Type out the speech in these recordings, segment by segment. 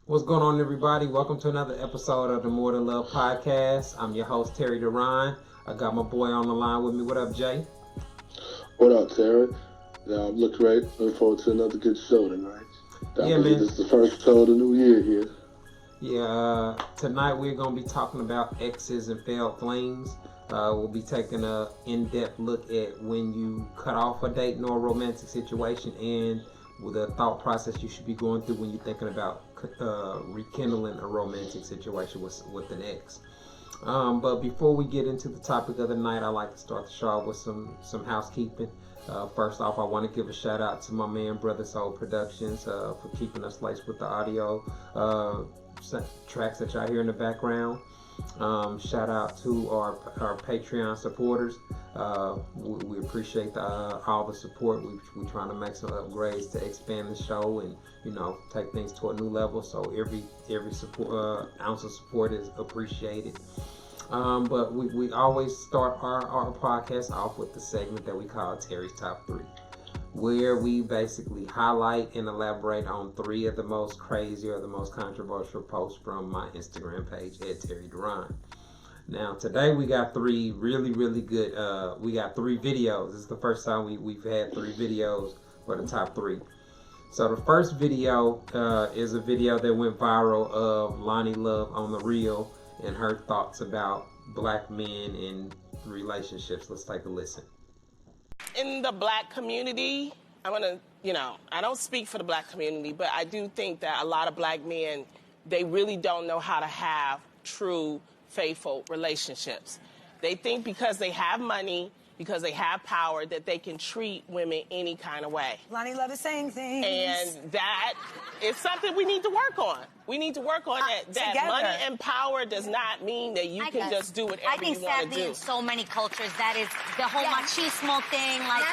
What's going on, everybody? Welcome to another episode of the More Than Love podcast. I'm your host, Terry Duran. I got my boy on the line with me. What up, Jay? What up, Terry? Yeah, I'm looking forward to another good show tonight. Yeah, man. This is the first show of the new year here. Yeah, tonight we're going to be talking about exes and failed flings. We'll be taking an in-depth look at when you cut off a date or a romantic situation and with the thought process you should be going through when you're thinking about rekindling a romantic situation with an ex. But before we get into the topic of the night, I like to start the show with some housekeeping. First off, I want to give a shout out to my man, Brother Soul Productions, for keeping us laced with the audio tracks that y'all hear in the background. Shout out to our Patreon supporters. We appreciate all the support. We're trying to make some upgrades to expand the show and take things to a new level. So every support ounce of support is appreciated. But we always start our podcast off with the segment that we call Terry's Top 3, where we basically highlight and elaborate on 3 of the most crazy or the most controversial posts from my Instagram page at Terry Duran. Now today we got 3 really good. We got 3 videos. This is the first time we've had 3 videos for the top 3. So the first video is a video that went viral of Lonnie Love on the Real and her thoughts about black men in relationships. Let's take a listen. In the black community, I don't speak for the black community, but I do think that a lot of black men, they really don't know how to have true, faithful relationships. They think because they have money, because they have power, that they can treat women any kind of way. Lonnie Love is saying things. And that is something we need to work on. We need to work on that. That money and power does not mean that you can just do whatever you want to do. I think sadly in so many cultures that is the whole machismo thing. Like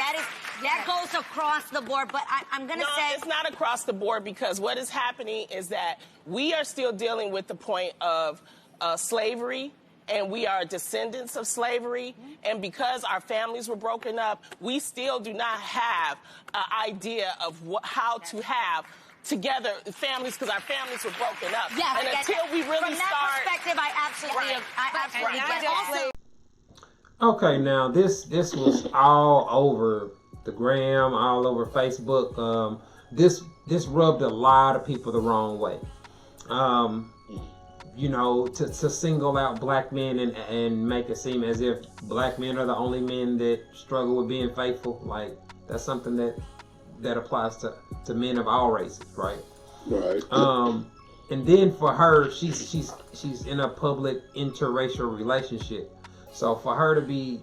that goes across the board. But I'm going to say... No, it's not across the board, because what is happening is that we are still dealing with the point of slavery. And we are descendants of slavery. And because our families were broken up, we still do not have an idea of how to have together families, because our families were broken up. Yes, and until we really from that perspective, I absolutely get it. Okay, now this was all over the gram, all over Facebook. This rubbed a lot of people the wrong way. To single out black men and make it seem as if black men are the only men that struggle with being faithful. Like, that's something that applies to men of all races, right? Right. And then for her, she's in a public interracial relationship. So for her to be,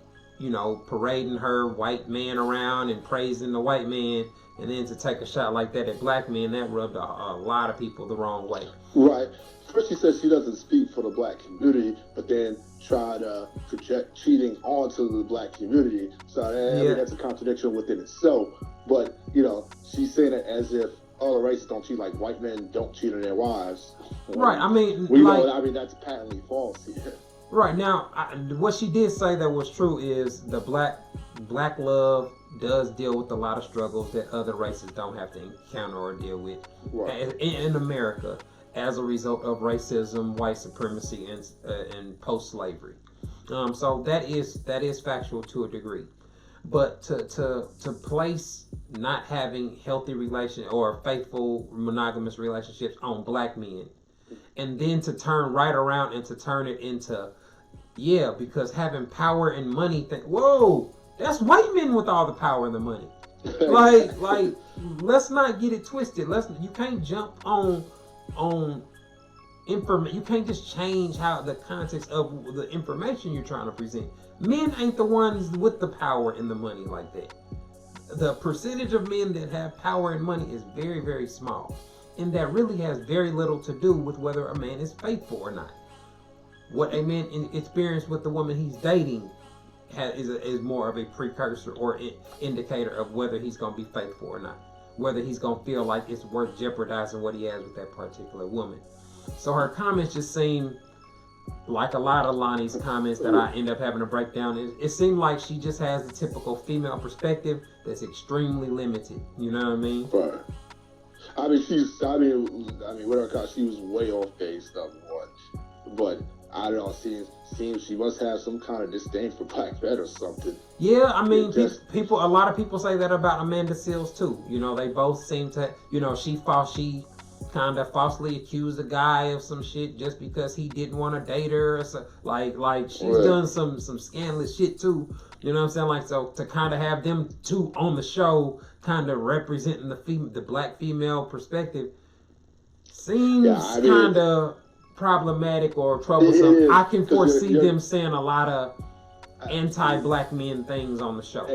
parading her white man around and praising the white man, and then to take a shot like that at black men, that rubbed a lot of people the wrong way. Right. First she says she doesn't speak for the black community, but then try to project cheating onto the black community. So I mean, that's a contradiction within itself. But, she's saying it as if all the races don't cheat, like white men don't cheat on their wives. Right. I mean, that's patently false here. Right. Now, what she did say that was true is the black love does deal with a lot of struggles that other races don't have to encounter or deal with in America as a result of racism, white supremacy, and post-slavery. So that is factual to a degree. But to place not having healthy or faithful monogamous relationships on black men, and then to turn right around and to turn it into, because having power and money, whoa, that's white men with all the power and the money. like, let's not get it twisted. You can't jump on information. You can't just change how the context of the information you're trying to present. Men ain't the ones with the power and the money like that. The percentage of men that have power and money is very, very small, and that really has very little to do with whether a man is faithful or not. What a man experience with the woman he's dating is more of a precursor or indicator of whether he's going to be faithful or not, whether he's going to feel like it's worth jeopardizing what he has with that particular woman. So her comments just seem like a lot of Lonnie's comments that I end up having to break down. It seemed like she just has the typical female perspective that's extremely limited. You know what I mean? Right. I mean, whatever. Cause she was way off base, number one. But I don't know. Seems she must have some kind of disdain for black men or something. Yeah, I mean, people. A lot of people say that about Amanda Seales too. You know, they both seem to. You know, she kind of falsely accused a guy of some shit just because he didn't want to date her. Or so, like she's done some scandalous shit too. You know what I'm saying? Like, so to kind of have them two on the show, kind of representing the black female perspective, seems kind of problematic or troublesome. I can foresee them saying a lot of anti-black men things on the show.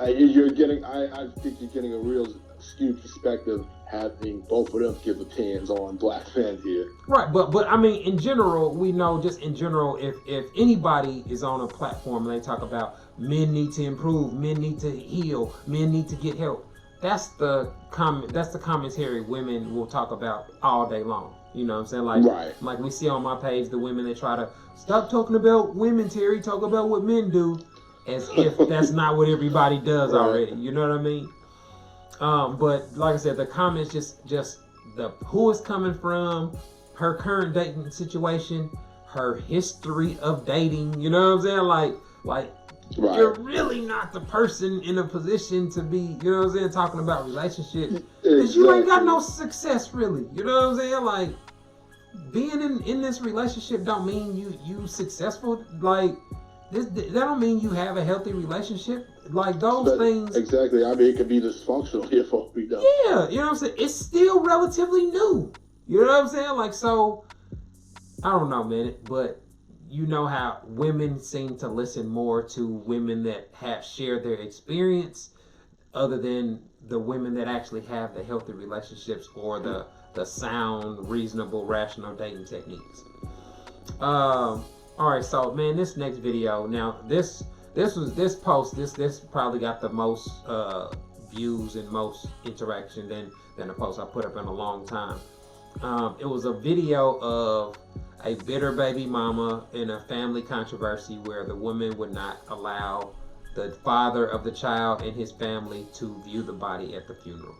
You're getting, I think you're getting a real skewed perspective having both of them give opinions on black men here. Right, but I mean, in general, we know just in general, if anybody is on a platform and they talk about men need to improve, men need to heal, men need to get help, that's the commentary women will talk about all day long. You know what I'm saying? Like we see on my page, the women that try to stop talking about women, Terry, talk about what men do, as if that's not what everybody does already. You know what I mean? But like I said, the comments just the who it's coming from, her current dating situation, her history of dating. You know what I'm saying? Like you're really not the person in a position to be, you know what I'm saying, talking about relationships, because you ain't got no success really. You know what I'm saying? Like, being in this relationship don't mean you successful. Like, that don't mean you have a healthy relationship. Like, those things. Exactly. I mean, it could be dysfunctional here for all we know. Yeah, you know what I'm saying? It's still relatively new. You know what I'm saying? Like, so, I don't know, man, but you know how women seem to listen more to women that have shared their experience other than the women that actually have the healthy relationships or the sound, reasonable, rational dating techniques. All right, so man, this next video, now this post probably got the most views and most interaction than the post I put up in a long time. It was a video of a bitter baby mama in a family controversy where the woman would not allow the father of the child and his family to view the body at the funeral.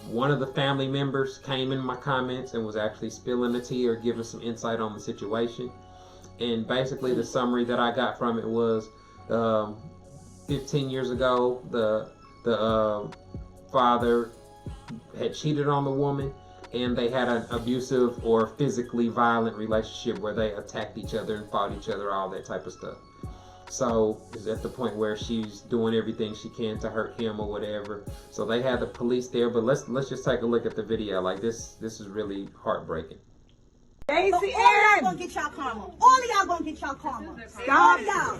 One of the family members came in my comments and was actually spilling a tea or giving some insight on the situation. And basically the summary that I got from it was 15 years ago, the father had cheated on the woman, and they had an abusive or physically violent relationship where they attacked each other and fought each other, all that type of stuff. So it's at the point where she's doing everything she can to hurt him or whatever. So they had the police there, but let's just take a look at the video. Like, this is really heartbreaking. Daisy, all y'all gonna get y'all karma. All of y'all gonna get y'all karma. All y'all.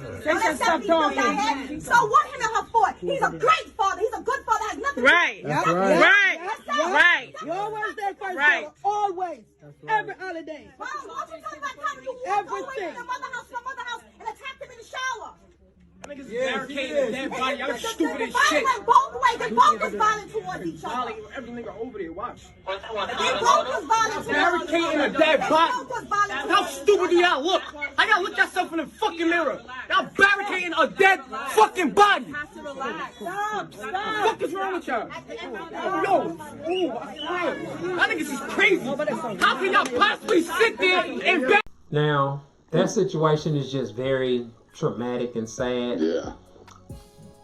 Stop talking. So what him and her for? He's a great father. He's a good father. Has nothing. Right. That's right. Right. Right. You always there first. Right. Always. Every holiday. Mom, why don't you talk about time you walked away from your mother house and attacked him in the shower? Niggas barricading that body. Y'all stupid as shit. They went both ways. They both was violent towards each other. Every nigga over there, watch. They both was violent. Barricading a dead body. How stupid do y'all look? How y'all look yourself in the fucking mirror? Y'all barricading a dead fucking body. Stop. What the fuck is wrong with y'all? Yo, that niggas is crazy. How can y'all possibly sit there and Now, that situation is just very traumatic and sad. Yeah.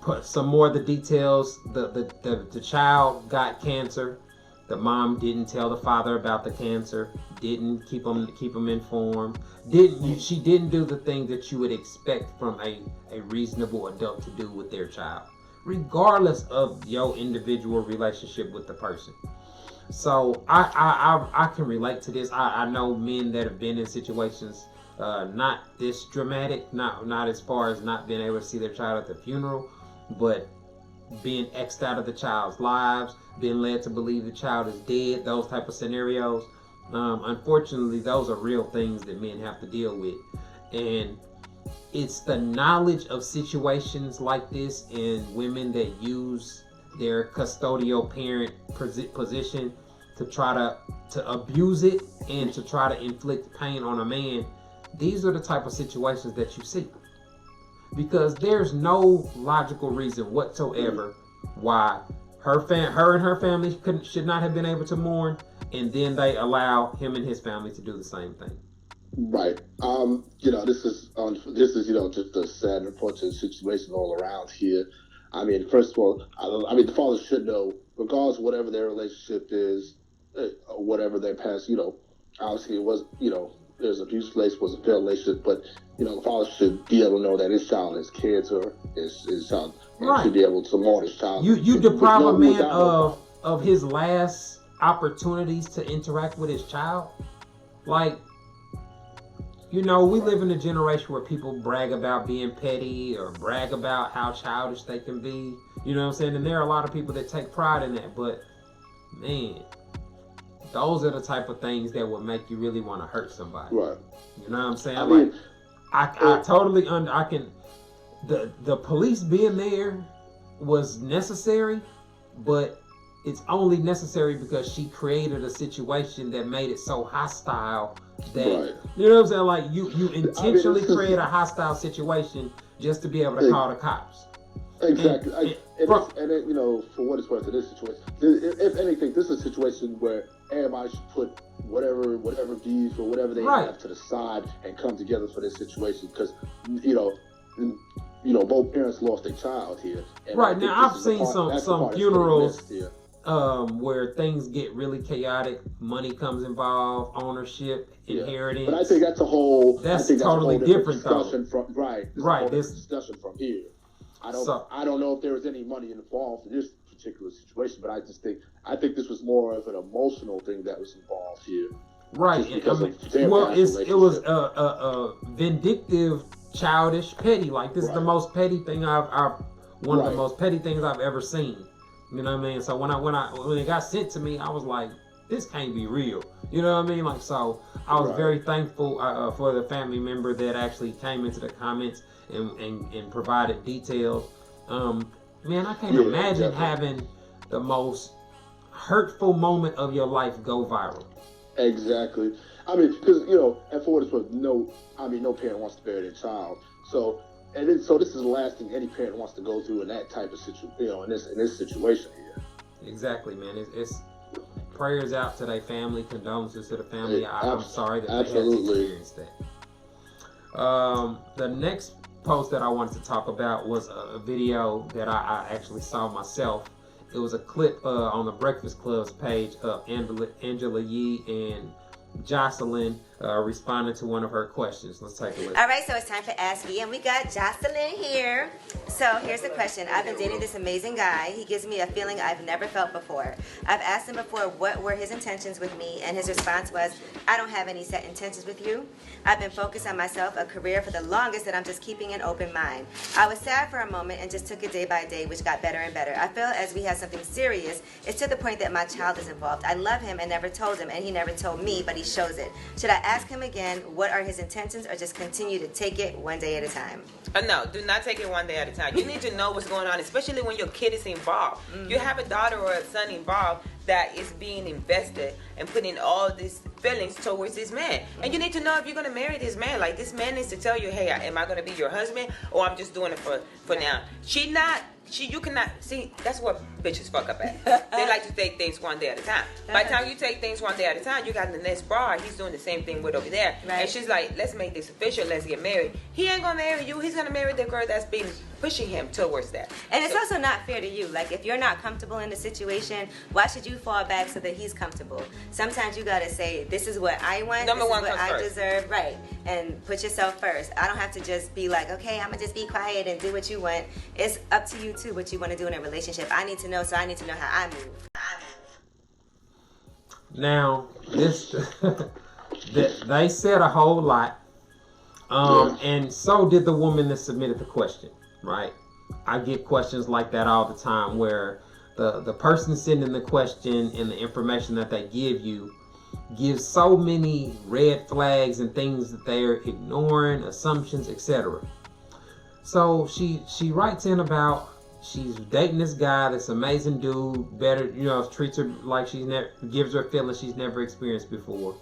Put some more of the details. The child got cancer. The mom didn't tell the father about the cancer. Didn't keep him informed. She didn't do the thing that you would expect from a reasonable adult to do with their child, regardless of your individual relationship with the person. So I can relate to this. I know men that have been in situations not this dramatic, not as far as not being able to see their child at the funeral, but being X'd out of the child's lives, being led to believe the child is dead, those type of scenarios. Unfortunately, those are real things that men have to deal with. And it's the knowledge of situations like this and women that use their custodial parent position to try to abuse it and to try to inflict pain on a man. These are the type of situations that you see, because there's no logical reason whatsoever why her and her family should not have been able to mourn, and then they allow him and his family to do the same thing. Right. This is just a sad and unfortunate situation all around here. I mean, first of all, the father should know, regardless of whatever their relationship is, or whatever their past, obviously it was, there's abuse relationship, was a failed relationship, but, the father should be able to know that his child has kids or his child, and right. should be able to mourn his child. You deprive a man of his last opportunities to interact with his child. Like, we live in a generation where people brag about being petty or brag about how childish they can be. You know what I'm saying? And there are a lot of people that take pride in that. But, man, those are the type of things that would make you really want to hurt somebody. Right. You know what I'm saying? I totally the police being there was necessary, but it's only necessary because she created a situation that made it so hostile that, right. You know what I'm saying? Like, you intentionally create a hostile situation just to be able to call the cops. Exactly. And for what it's worth in this situation, if anything, this is a situation where everybody should put whatever beef or whatever they have to the side and come together for this situation, because, both parents lost their child here. And right. Now, I've seen some funerals where things get really chaotic. Money comes involved, ownership, inheritance. But I think that's a whole. That's totally different discussion though. Right. This discussion from here. I don't know if there was any money involved in this particular situation, but I think this was more of an emotional thing that was involved here. Right. It was a vindictive, childish, petty. Like, this is the most petty thing one of the most petty things I've ever seen. You know what I mean? So when it got sent to me, I was like, this can't be real. You know what I mean? Like, so I was very thankful for the family member that actually came into the comments and provided details. Man, I can't imagine having the most hurtful moment of your life go viral. Exactly. I mean, because, and for what it's worth, no parent wants to bury their child. So this is the last thing any parent wants to go through in that type of situation, in this situation here. Exactly, man. It's prayers out to their family, condolences to the family. I'm sorry that they had to experience that. The next post that I wanted to talk about was a video that I actually saw myself. It was a clip on the Breakfast Club's page of Angela Yee and Jocelyn responding to one of her questions. Let's take a look. All right, so it's time for Ask Yee, and we got Jocelyn here. So here's the question. I've been dating this amazing guy. He gives me a feeling I've never felt before. I've asked him before what were his intentions with me, and his response was, I don't have any set intentions with you. I've been focused on myself, a career for the longest, and I'm just keeping an open mind. I was sad for a moment and just took it day by day, which got better and better. I feel as we have something serious, it's to the point that my child is involved. I love him and never told him, and he never told me, but he shows it. Should I ask him again what are his intentions, or just continue to take it one day at a time? No, do not take it one day at a time. You need to know what's going on, especially when your kid is involved. You have a daughter or a son involved that is being invested and putting all these feelings towards this man. And you need to know if you're going to marry this man. Like, this man needs to tell you, hey, am I going to be your husband, or I'm just doing it for now. You cannot, see, that's what bitches fuck up at. They like to take things one day at a time. By the time you take things one day at a time, you got the next bar he's doing the same thing with over there. Right. And she's like, let's make this official, let's get married. He ain't gonna marry you, he's gonna marry the girl that's been pushing him towards that. And it's also not fair to you. Like, if you're not comfortable in the situation, why should you fall back so that he's comfortable? Sometimes you gotta say, this is what I want, this is what I deserve, right? And put yourself first. I don't have to just be like, okay, I'm gonna just be quiet and do what you want. It's up to you too, what you want to do in a relationship. I need to know, so I need to know how I move. Now, this they said a whole lot, and so did the woman that submitted the question. Right? I get questions like that all the time, where the person sending the question and the information that they give you gives so many red flags and things that they're ignoring, assumptions, etc. So she writes in about she's dating this guy, this amazing dude, better, treats her like gives her a feeling she's never experienced before.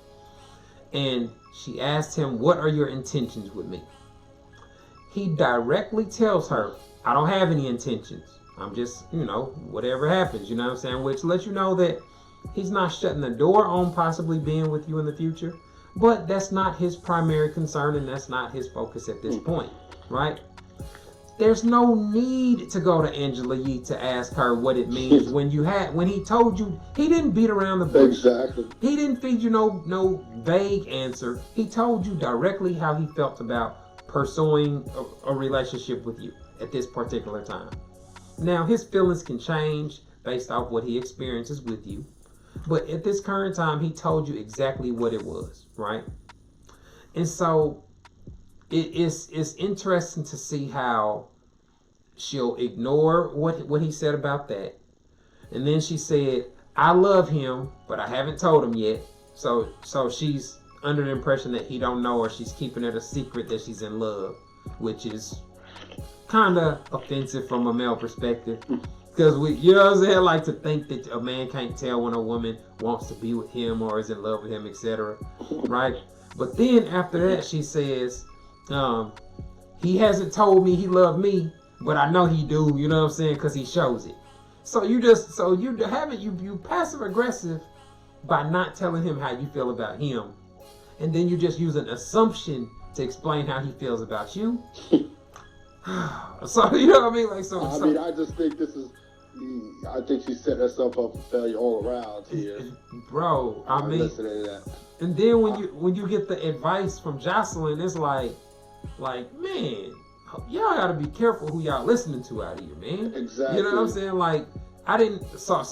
And she asked him, what are your intentions with me? He directly tells her, I don't have any intentions. I'm just, whatever happens, you know what I'm saying? Which lets you know that he's not shutting the door on possibly being with you in the future, but that's not his primary concern and that's not his focus at this point, right? There's no need to go to Angela Yee to ask her what it means when he told you, he didn't beat around the bush. Exactly. He didn't feed you no vague answer. He told you directly how he felt about pursuing a relationship with you at this particular time. Now, his feelings can change based off what he experiences with you. But at this current time, he told you exactly what it was, right? And so it's interesting to see how she'll ignore what he said about that. And then she said, I love him, but I haven't told him yet. So she's under the impression that he don't know, or she's keeping it a secret that she's in love, which is kind of offensive from a male perspective. Because you know what I'm saying? Like to think that a man can't tell when a woman wants to be with him or is in love with him, etc. Right? But then after that, she says, he hasn't told me he loved me, but I know he do, you know what I'm saying? Because he shows it. So you passive aggressive by not telling him how you feel about him. And then you just use an assumption to explain how he feels about you. So, you know what I mean? I just think I think she set herself up for failure all around here. Bro, listening to that. And then when you get the advice from Jocelyn, it's like, man, y'all gotta be careful who y'all listening to out here, man. Exactly. You know what I'm saying? Like, so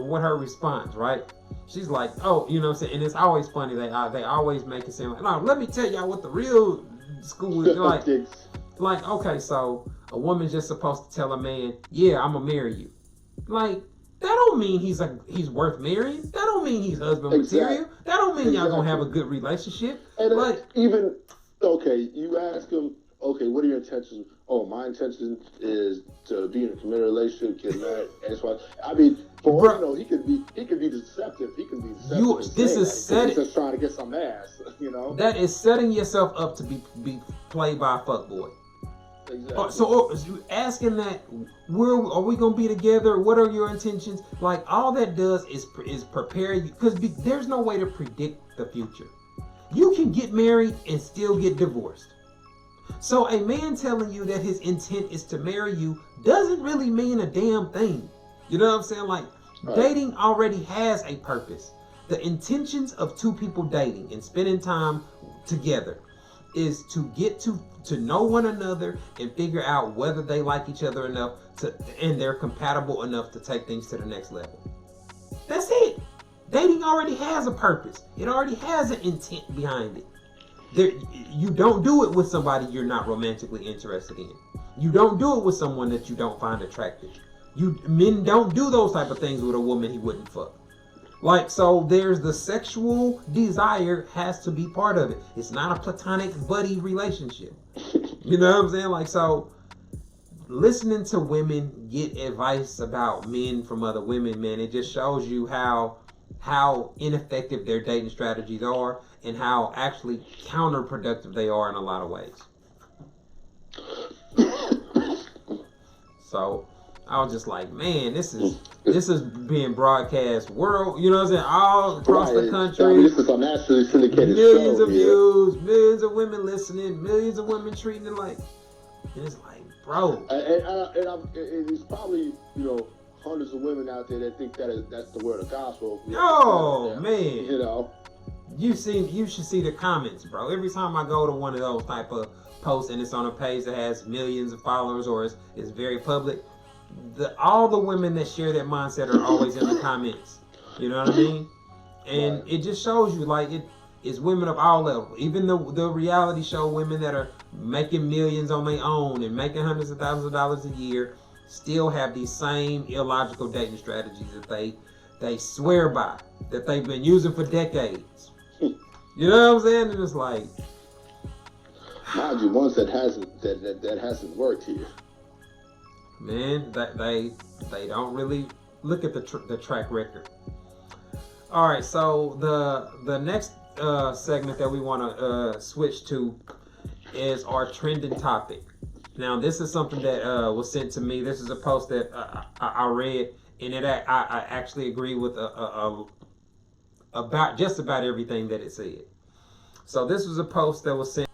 what her response, right? She's like, oh, you know what I'm saying? And it's always funny, they always make it seem like, no, let me tell y'all what the real school is like. Like, okay, so a woman's just supposed to tell a man, yeah, I'm gonna marry you. Like, that don't mean he's worth marrying. That don't mean he's husband material. That don't mean y'all gonna have a good relationship. And you ask him, okay, what are your intentions? Oh, my intention is to be in a committed relationship, get married, and so I mean, for all you know, he could be deceptive. He can be deceptive. He's just trying to get some ass, you know. That is setting yourself up to be played by a fuckboy. Exactly. So you asking that, where are we gonna be together? What are your intentions? Like, all that does is prepare you, because there's no way to predict the future. You can get married and still get divorced. So a man telling you that his intent is to marry you doesn't really mean a damn thing. You know what I'm saying? Like, dating already has a purpose. The intentions of two people dating and spending time together is to get to know one another and figure out whether they like each other enough and they're compatible enough to take things to the next level. That's it. Dating already has a purpose. It already has an intent behind it. You don't do it with somebody you're not romantically interested in. You don't do it with someone that you don't find attractive. Men don't do those type of things with a woman he wouldn't fuck. Like, so there's the sexual desire has to be part of it. It's not a platonic buddy relationship. You know what I'm saying? Like, so listening to women get advice about men from other women, man, it just shows you how ineffective their dating strategies are and how actually counterproductive they are in a lot of ways. So I was just like, man, this is being broadcast world, you know what I'm saying, all across the country. I mean, this is a nationally syndicated millions show, of views, millions of women listening, millions of women treating it like, it's like, bro. And it's probably, you know, hundreds of women out there that think that's the word of gospel. Oh, man. You know. You should see the comments, bro. Every time I go to one of those type of posts and it's on a page that has millions of followers or is very public, all the women that share that mindset are always in the comments. You know what I mean? And it just shows you, like, it's women of all levels. Even the reality show women that are making millions on their own and making hundreds of thousands of dollars a year still have these same illogical dating strategies that they swear by, that they've been using for decades. You know what I'm saying? And it's like, mind you, ones that hasn't worked here. Man, they don't really look at the track record. All right, so the next segment that we want to switch to is our trending topic. Now, this is something that was sent to me. This is a post that I read, and I actually agree with about just about everything that it said. So this was a post that was sent.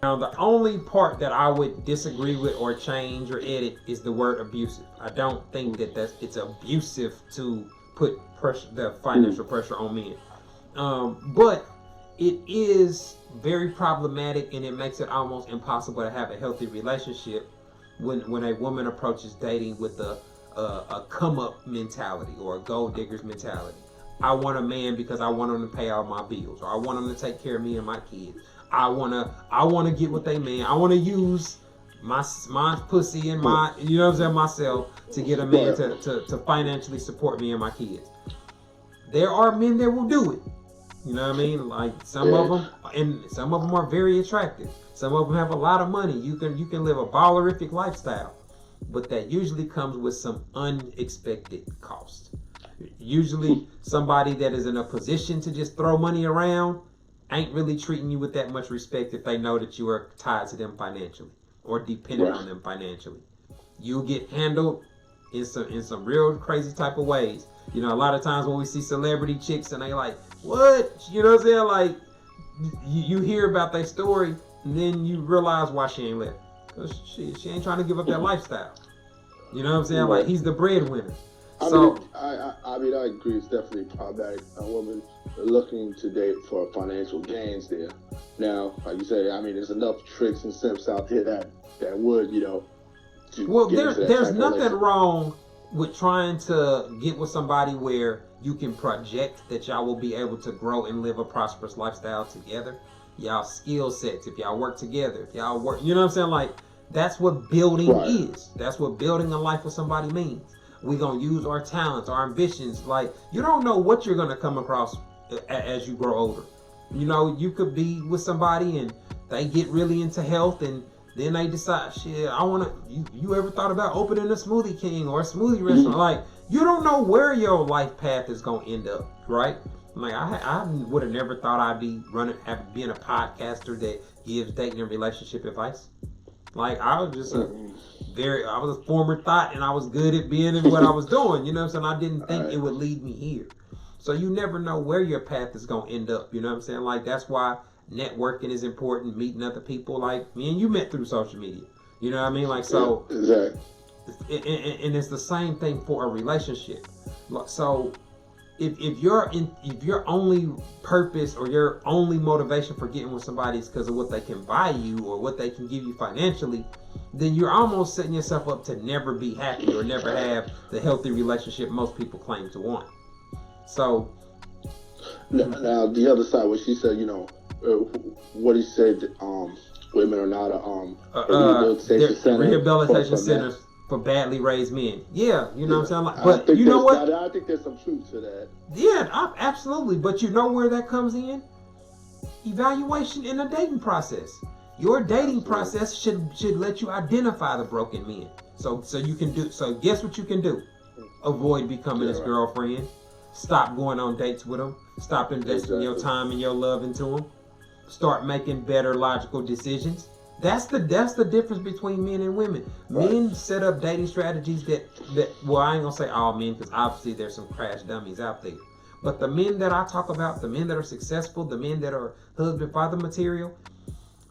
Now, the only part that I would disagree with or change or edit is the word abusive. I don't think that it's abusive to put pressure, the financial pressure on men. But it is very problematic, and it makes it almost impossible to have a healthy relationship when a woman approaches dating with a come up mentality or a gold diggers mentality. I want a man because I want him to pay all my bills, or I want him to take care of me and my kids. I wanna get what they mean. I wanna use my pussy and my, you know what I'm saying, myself to get a man to financially support me and my kids. There are men that will do it. You know what I mean? Like some of them, and some of them are very attractive. Some of them have a lot of money. You can live a ballerific lifestyle, but that usually comes with some unexpected cost. Usually somebody that is in a position to just throw money around ain't really treating you with that much respect if they know that you are tied to them financially or dependent on them financially. You'll get handled in some real crazy type of ways. You know, a lot of times when we see celebrity chicks and they like, what? You know what I'm saying? Like, you hear about their story and then you realize why she ain't left. Because she ain't trying to give up that lifestyle. You know what I'm saying? Like, he's the breadwinner. I mean, I agree. It's definitely problematic. A woman looking to date for financial gains there. Now, like you say, I mean, there's enough tricks and simps out there that would, you know. Well, there's nothing wrong with trying to get with somebody where you can project that y'all will be able to grow and live a prosperous lifestyle together. Y'all skill sets, if y'all work together, if y'all work, you know what I'm saying? Like, that's what building is. That's what building a life with somebody means. We're going to use our talents, our ambitions. Like, you don't know what you're going to come across as you grow older. You know, you could be with somebody and they get really into health and then they decide, shit, I want to, you ever thought about opening a Smoothie King or a smoothie restaurant? Like, you don't know where your life path is going to end up, right? Like, I would have never thought I'd be being a podcaster that gives dating and relationship advice. Like, I was just I was a former thought and I was good at being in what I was doing, you know what I'm saying? I didn't think it would lead me here. So you never know where your path is going to end up, you know what I'm saying? Like, that's why networking is important, meeting other people. Like, me and you met through social media, you know what I mean? Like, so, exactly. And it's the same thing for a relationship. So, if your only purpose or your only motivation for getting with somebody is because of what they can buy you or what they can give you financially, then you're almost setting yourself up to never be happy or never have the healthy relationship most people claim to want. So now the other side, what she said, you know, what he said, women are not rehabilitation centers for badly raised men. Yeah, you know what I'm saying? Like, but you know what? I think there's some truth to that. Yeah, absolutely. But you know where that comes in? Evaluation in the dating process. Your dating process should let you identify the broken men. So you can do. So guess what you can do? Avoid becoming his girlfriend. Stop going on dates with him. Stop investing your time and your love into him. Start making better logical decisions. That's the difference between men and women. Right. Men set up dating strategies that well, I ain't gonna say all men because obviously there's some crash dummies out there. But the men that I talk about, the men that are successful, the men that are husband father material,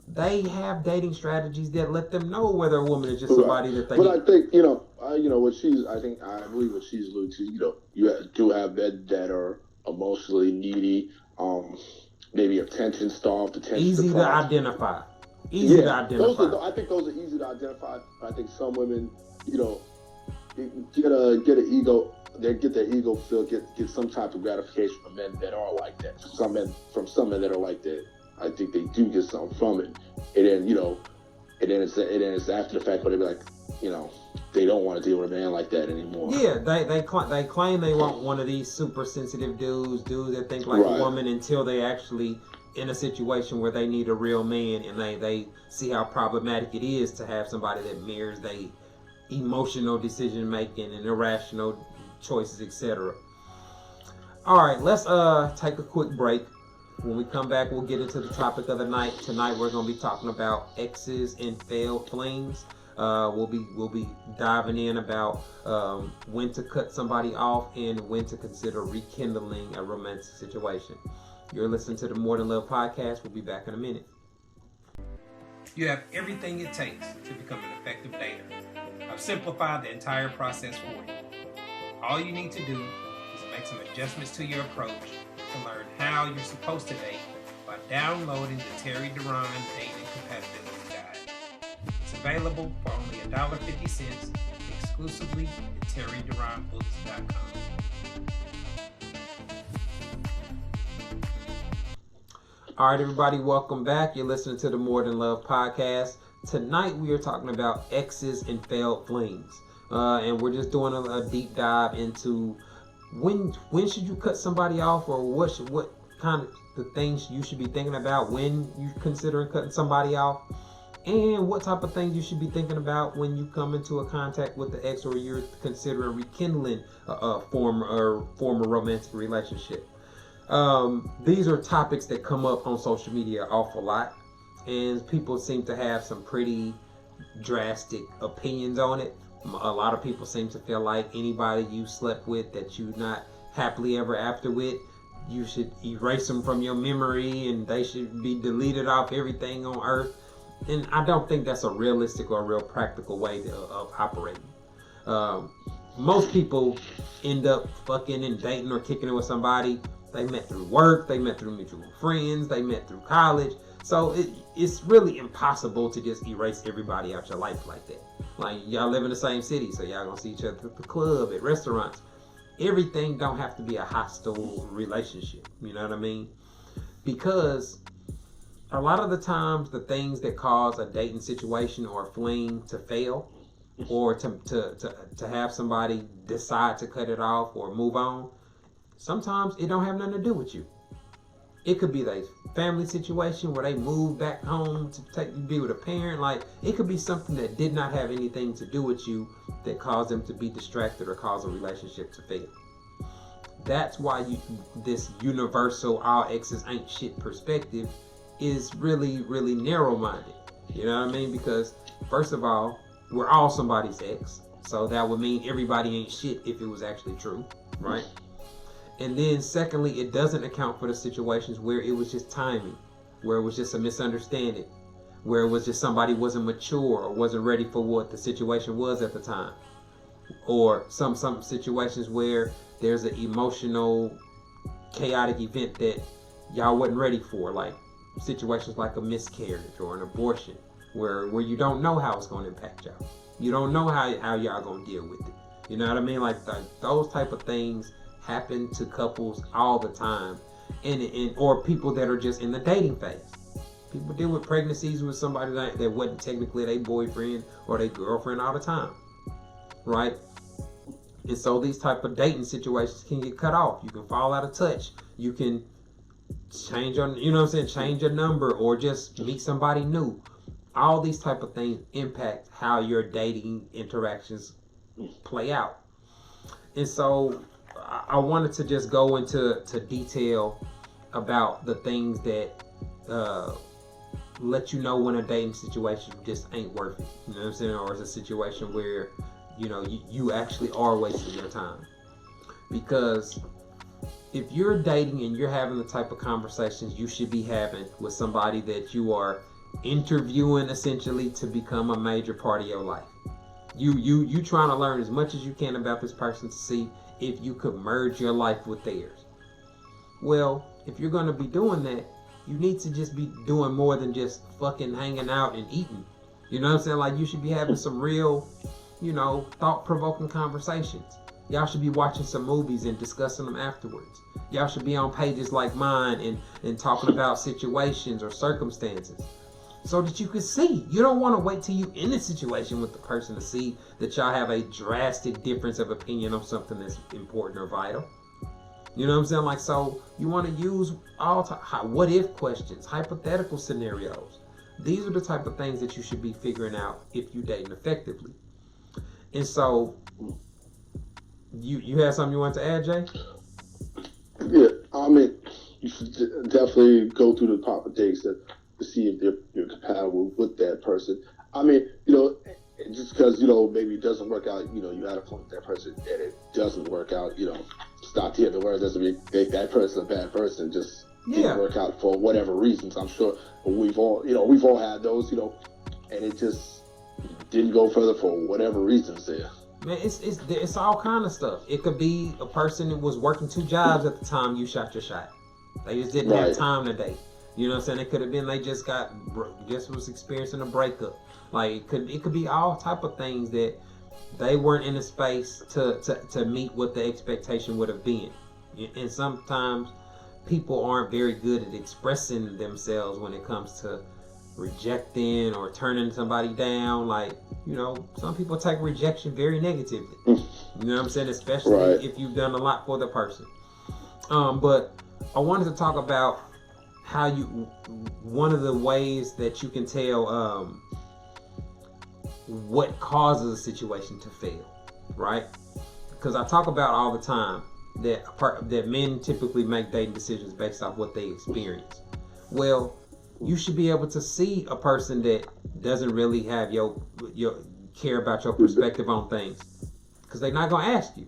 they have dating strategies that let them know whether a woman is just somebody that they. But I think I believe what she's alluding to. You know, you do have men that are emotionally needy, maybe attention starved, easy to identify. Easy to identify. I think those are easy to identify. I think some women, you know, get an ego. They get their ego filled, get some type of gratification from men that are like that. From some men that are like that, I think they do get something from it. And then, you know, and then it's after the fact where they be like, they don't want to deal with a man like that anymore. Yeah, they claim they want one of these super sensitive dudes that think like a woman until they actually in a situation where they need a real man, and they see how problematic it is to have somebody that mirrors their emotional decision making and irrational choices, etc. All right, let's take a quick break. When we come back, we'll get into the topic of the night. Tonight, we're going to be talking about exes and failed flings. We'll be diving in about when to cut somebody off and when to consider rekindling a romantic situation. You're listening to the More Than Love podcast. We'll be back in a minute. You have everything it takes to become an effective dater. I've simplified the entire process for you. All you need to do is make some adjustments to your approach to learn how you're supposed to date by downloading the Terry Duran Dating Compatibility Guide. It's available for only $1.50 exclusively at terryduranbooks.com. All right, everybody, welcome back. You're listening to the More Than Love podcast. Tonight we are talking about exes and failed flings, and we're just doing a deep dive into when should you cut somebody off, or what kind of the things you should be thinking about when you're considering cutting somebody off, and what type of things you should be thinking about when you come into a contact with the ex, or you're considering rekindling a former romantic relationship. These are topics that come up on social media an awful lot, and people seem to have some pretty drastic opinions on it. A lot of people seem to feel like anybody you slept with that you're not happily ever after with, you should erase them from your memory and they should be deleted off everything on earth. And I don't think that's a realistic or a real practical way of operating. Most people end up fucking and dating or kicking it with somebody they met through work, they met through mutual friends, they met through college. So it's really impossible to just erase everybody out your life like that. Like, y'all live in the same city, so y'all gonna see each other at the club, at restaurants. Everything don't have to be a hostile relationship, you know what I mean? Because a lot of the times the things that cause a dating situation or a fling to fail, or to have somebody decide to cut it off or move on, sometimes it don't have nothing to do with you. It could be their family situation where they moved back home to be with a parent. Like, it could be something that did not have anything to do with you that caused them to be distracted or cause a relationship to fail. That's why this universal all exes ain't shit perspective is really, really narrow-minded. You know what I mean? Because first of all, we're all somebody's ex. So that would mean everybody ain't shit if it was actually true, right? And then secondly, it doesn't account for the situations where it was just timing, where it was just a misunderstanding, where it was just somebody wasn't mature or wasn't ready for what the situation was at the time. Or some situations where there's an emotional, chaotic event that y'all wasn't ready for, like situations like a miscarriage or an abortion, where you don't know how it's going to impact y'all. You don't know how y'all going to deal with it. You know what I mean? Like those type of things happen to couples all the time, and or people that are just in the dating phase. People deal with pregnancies with somebody that wasn't technically their boyfriend or their girlfriend all the time, right? And so these type of dating situations can get cut off. You can fall out of touch. You can change your, change your number or just meet somebody new. All these type of things impact how your dating interactions play out. And so I wanted to just go into detail about the things that let you know when a dating situation just ain't worth it. You know what I'm saying? Or it's a situation where, you actually are wasting your time. Because if you're dating and you're having the type of conversations you should be having with somebody that you are interviewing essentially to become a major part of your life, you trying to learn as much as you can about this person to see if you could merge your life with theirs. Well, if you're going to be doing that, you need to just be doing more than just fucking hanging out and eating. You know what I'm saying? Like, you should be having some real, thought-provoking conversations. Y'all should be watching some movies and discussing them afterwards. Y'all should be on pages like mine and talking about situations or circumstances. so that you can see. You don't want to wait till you in a situation with the person to see that y'all have a drastic difference of opinion on something that's important or vital. You know what I'm saying? Like, so you want to use all what if questions, hypothetical scenarios. These are the type of things that you should be figuring out if you're dating effectively. And so, you had something you want to add, Jay? Yeah, I mean, you should definitely go through the proper dates to see if you're compatible with that person. I mean, just because, maybe it doesn't work out, you had a point with that person and it doesn't work out, stop here. The word doesn't mean that person a bad person, just didn't work out for whatever reasons. I'm sure we've all had those, and it just didn't go further for whatever reasons there. Man, it's all kind of stuff. It could be a person that was working 2 jobs at the time you shot your shot. They just didn't have time to date. You know what I'm saying? It could have been they just was experiencing a breakup. Like it could be all type of things that they weren't in a space to meet what the expectation would have been. And sometimes people aren't very good at expressing themselves when it comes to rejecting or turning somebody down. Like, some people take rejection very negatively. You know what I'm saying? Especially if you've done a lot for the person. But I wanted to talk about how one of the ways that you can tell what causes a situation to fail, right? Because I talk about all the time that men typically make dating decisions based off what they experience. Well, you should be able to see a person that doesn't really have your care about your perspective on things, because they're not gonna ask you.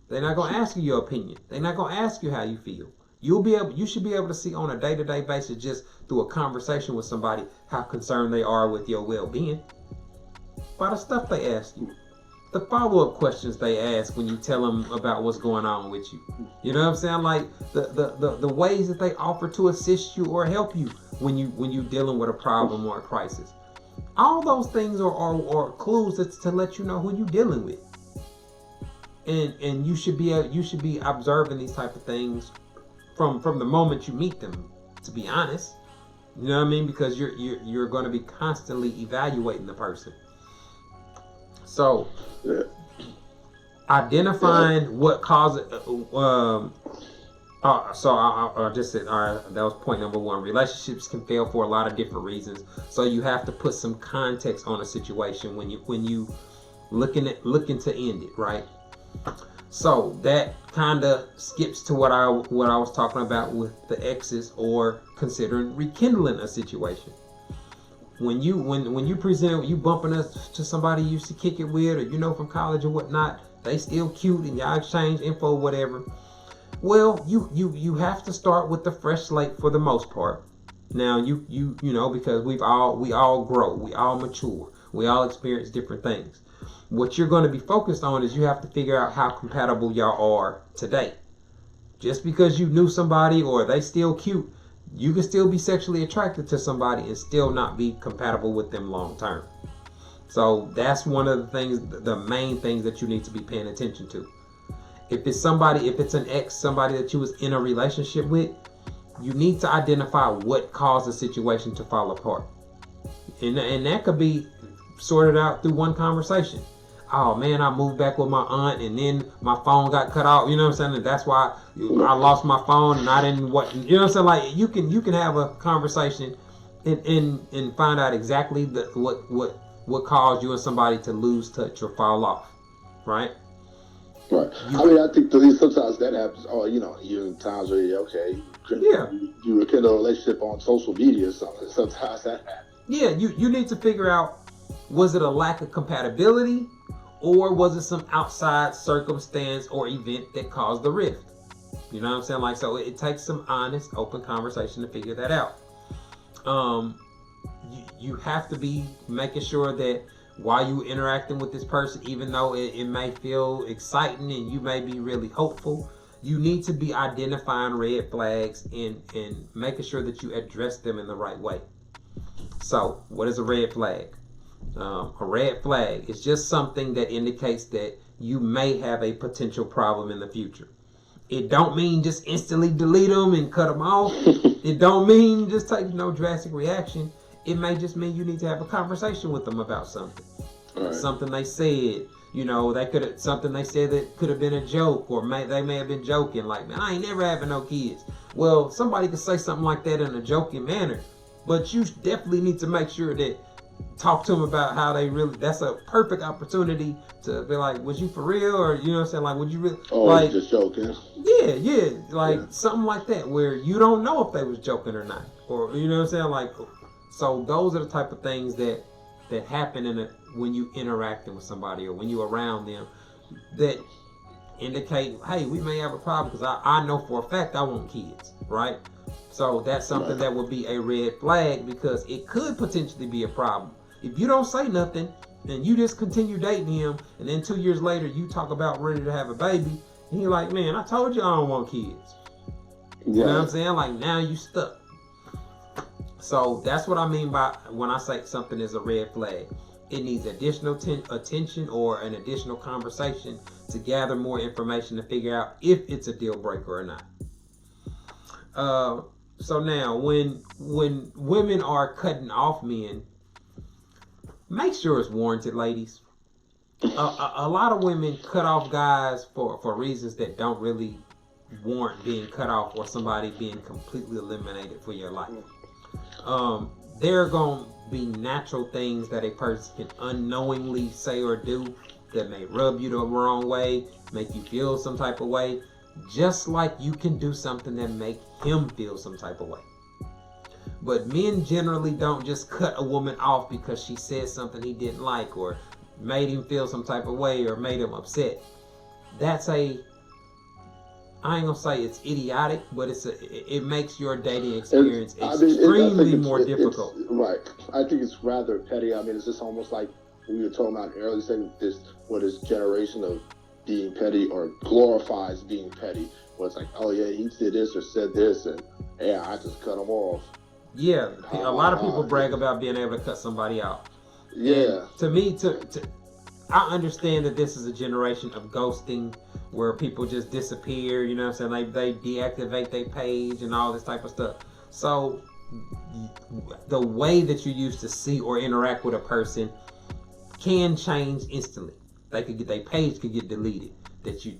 They're not gonna ask you your opinion. They're not gonna ask you how you feel. You should be able to see on a day-to-day basis, just through a conversation with somebody, how concerned they are with your well-being. By the stuff they ask you, the follow-up questions they ask when you tell them about what's going on with you. You know what I'm saying? Like the ways that they offer to assist you or help you when you dealing with a problem or a crisis. All those things are clues to let you know who you're dealing with. And you should be observing these type of things from the moment you meet them, to be honest. You know what I mean? Because you're going to be constantly evaluating the person. So identifying what causes I just said, all right, that was point number 1. Relationships can fail for a lot of different reasons. So you have to put some context on a situation when you looking to end it, right? So that kind of skips to what I was talking about with the exes, or considering rekindling a situation. When you present, you bumping us to somebody you used to kick it with, or from college or whatnot, they still cute and y'all exchange info, whatever. Well, you have to start with the fresh slate for the most part. Now because we all grow, we all mature, we all experience different things. What you're going to be focused on is you have to figure out how compatible y'all are today. Just because you knew somebody or they still cute, you can still be sexually attracted to somebody and still not be compatible with them long term. So that's one of the things, the main things that you need to be paying attention to. If it's an ex, somebody that you was in a relationship with, you need to identify what caused the situation to fall apart. And that could be sorted out through one conversation. Oh man, I moved back with my aunt and then my phone got cut off. You know what I'm saying? And that's why I lost my phone and I didn't you know what I'm saying? Like you can have a conversation and find out exactly what caused you and somebody to lose touch or fall off. Right? Right. I think sometimes that happens. You're in times where you rekindle a relationship on social media or something. Sometimes that happens. Yeah, you need to figure out, was it a lack of compatibility, or was it some outside circumstance or event that caused the rift? You know what I'm saying? Like, so it takes some honest, open conversation to figure that out. You have to be making sure that while you interacting with this person, even though it may feel exciting and you may be really hopeful, you need to be identifying red flags and making sure that you address them in the right way. So, what is a red flag? A red flag is just something that indicates that you may have a potential problem in the future. It don't mean just instantly delete them and cut them off. It don't mean just take no drastic reaction. It may just mean you need to have a conversation with them about something. Right. Something they said. You know, something they said that could have been a joke, or they may have been joking, like, man, I ain't never having no kids. Well, somebody could say something like that in a joking manner, but you definitely need to make sure that talk to them about how they really. That's a perfect opportunity to be like, was you for real, or you know what I'm saying? Like, would you really? Oh, like, just joking. Yeah, like something like that, where you don't know if they was joking or not, or you know what I'm saying? Like, so those are the type of things that happen when you interacting with somebody or when you around them that indicate, hey, we may have a problem, because I know for a fact I want kids, right? So that's something that would be a red flag, because it could potentially be a problem. If you don't say nothing and you just continue dating him, and then 2 years later you talk about ready to have a baby, and you're like, man, I told you I don't want kids. You know what I'm saying? Like, now you stuck. So that's what I mean by when I say something is a red flag. It needs additional attention or an additional conversation to gather more information to figure out if it's a deal breaker or not. So now, when women are cutting off men, make sure it's warranted, ladies. A lot of women cut off guys for reasons that don't really warrant being cut off, or somebody being completely eliminated for your life. There are going to be natural things that a person can unknowingly say or do that may rub you the wrong way, make you feel some type of way, just like you can do something that make him feel some type of way. But men generally don't just cut a woman off because she said something he didn't like, or made him feel some type of way, or made him upset. That's I ain't gonna say it's idiotic, but it makes your dating experience extremely more difficult. Right. I think it's rather petty. I mean, it's just almost like we were talking about earlier, saying this generation of being petty, or glorifies being petty, where it's like, oh yeah, he did this or said this, and yeah, I just cut him off. Yeah, a lot of people brag about being able to cut somebody out. Yeah. And to me, I understand that this is a generation of ghosting, where people just disappear, you know what I'm saying? They deactivate their page and all this type of stuff. So the way that you used to see or interact with a person can change instantly. Their page could get deleted,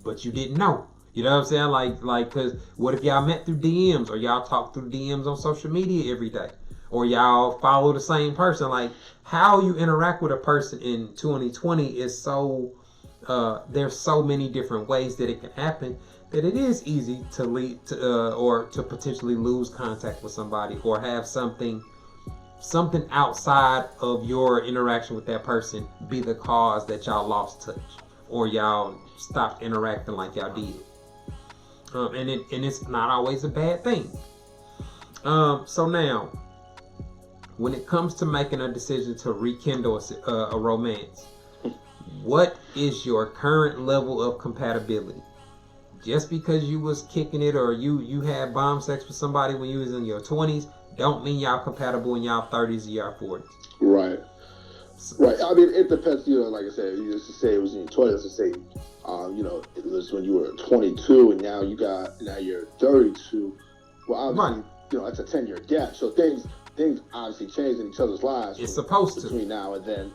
but you didn't know. You know what I'm saying? Like, cause what if y'all met through DMs, or y'all talk through DMs on social media every day, or y'all follow the same person? Like, how you interact with a person in 2020 is so. There's so many different ways that it can happen, that it is easy to lead to or to potentially lose contact with somebody, or have something outside of your interaction with that person be the cause that y'all lost touch, or y'all stopped interacting like y'all did. And it's not always a bad thing. So now, when it comes to making a decision to rekindle a romance, what is your current level of compatibility? Just because you was kicking it, or you had bomb sex with somebody when you was in your 20s, don't mean y'all compatible in y'all 30s or y'all 40s. Right. Right. I mean, it depends. You know, like I said, you used to say it was in your 20s. To say, you know, it was when you were 22, and now you're 32. Well, obviously, you know, that's a 10-year gap. So things obviously change in each other's lives. It's supposed to between now and then.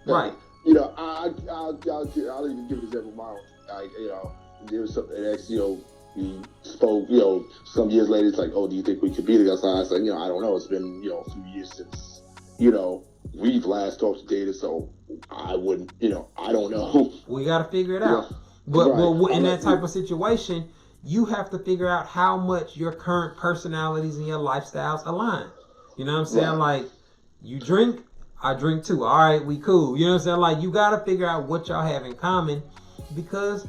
Right. You know, I'll even give an example of my own. Like, you know, there was an ex, you know, we spoke, you know, some years later, it's like, oh, do you think we could be together? I was like, you know, I don't know. It's been, you know, a few years since, you know, we've last talked to dated, so I wouldn't, you know, I don't know. We got to figure it out. Yeah. But Right. well, in that type of situation, you have to figure out how much your current personalities and your lifestyles align. You know what I'm saying? Right. Like, you drink, I drink too. All right, we cool. You know what I'm saying? Like, you got to figure out what y'all have in common, because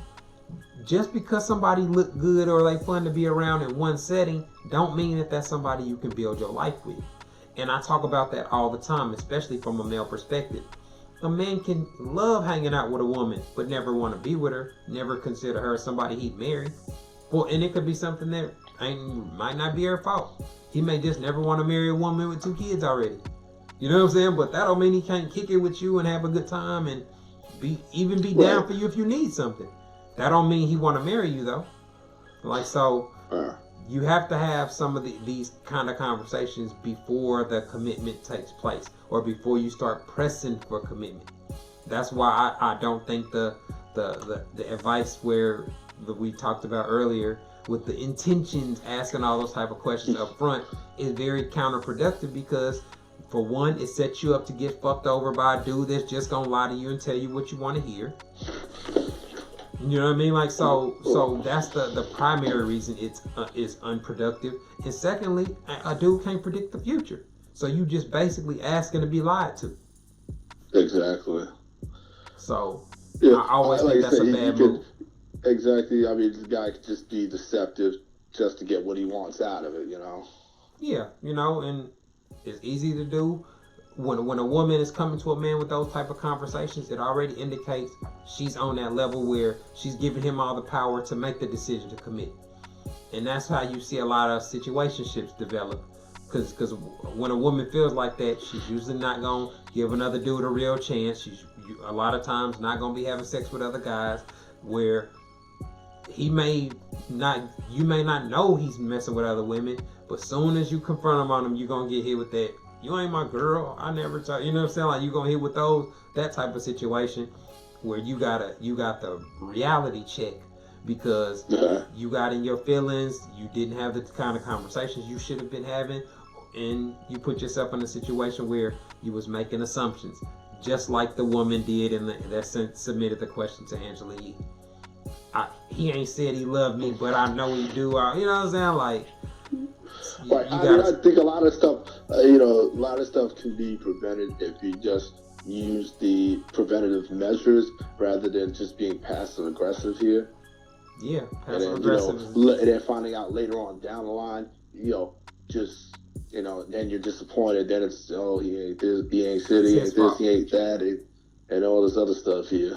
just because somebody look good or they fun to be around in one setting, don't mean that that's somebody you can build your life with. And I talk about that all the time, especially from a male perspective. A man can love hanging out with a woman, but never want to be with her, never consider her somebody he'd marry. Well, and it could be something that might not be her fault. He may just never want to marry a woman with 2 kids already. You know what I'm saying? But that don't mean he can't kick it with you and have a good time and be down for you if you need something. That don't mean he want to marry you though. Like, so you have to have some of these kind of conversations before the commitment takes place, or before you start pressing for commitment. That's why I don't think the advice where we talked about earlier with the intentions, asking all those type of questions up front, is very counterproductive, because for one, it sets you up to get fucked over by a dude that's just gonna lie to you and tell you what you want to hear. You know what I mean? Like, so that's the primary reason it's unproductive. And secondly, a dude can't predict the future, so you just basically asking to be lied to. Exactly. So yeah, I always think that's a bad move. Exactly. I mean, this guy could just be deceptive just to get what he wants out of it, you know? Yeah, you know, and it's easy to do. When a woman is coming to a man with those type of conversations, it already indicates she's on that level where she's giving him all the power to make the decision to commit. And that's how you see a lot of situationships develop. Because when a woman feels like that, she's usually not going to give another dude a real chance. She's a lot of times not going to be having sex with other guys, where you may not know he's messing with other women, but soon as you confront him on them, you're going to get hit with that, you ain't my girl, I never talk, you know what I'm saying? Like, you're going to hit with that type of situation where you got the reality check, because you got in your feelings, you didn't have the kind of conversations you should have been having, and you put yourself in a situation where you was making assumptions, just like the woman did that submitted the question to Angela Yee. He ain't said he loved me, but I know he do. You know what I'm saying? Like, right. I think a lot of stuff can be prevented if you just use the preventative measures rather than just being passive aggressive here. Yeah, passive aggressive. And then finding out later on down the line, then you're disappointed. Then it's, he ain't this, he ain't shit, he ain't this, he ain't that, and all this other stuff here.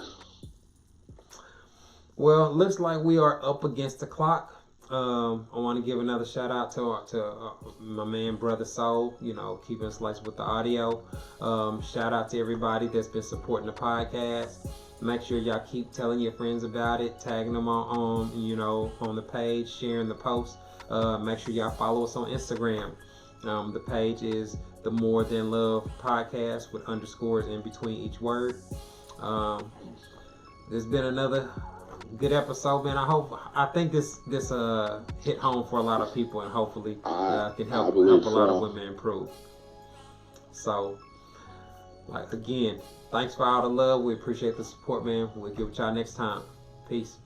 Well, it looks like we are up against the clock. I want to give another shout out to my man, Brother Soul, keeping us lights with the audio. Shout out to everybody that's been supporting the podcast. Make sure y'all keep telling your friends about it, tagging them on the page, sharing the post. Make sure y'all follow us on Instagram. The page is the More Than Love Podcast with underscores in between each word. There's been another good episode, man. I think this hit home for a lot of people, and hopefully can help a lot of women improve. So, again, thanks for all the love. We appreciate the support, man. We'll get with y'all next time. Peace.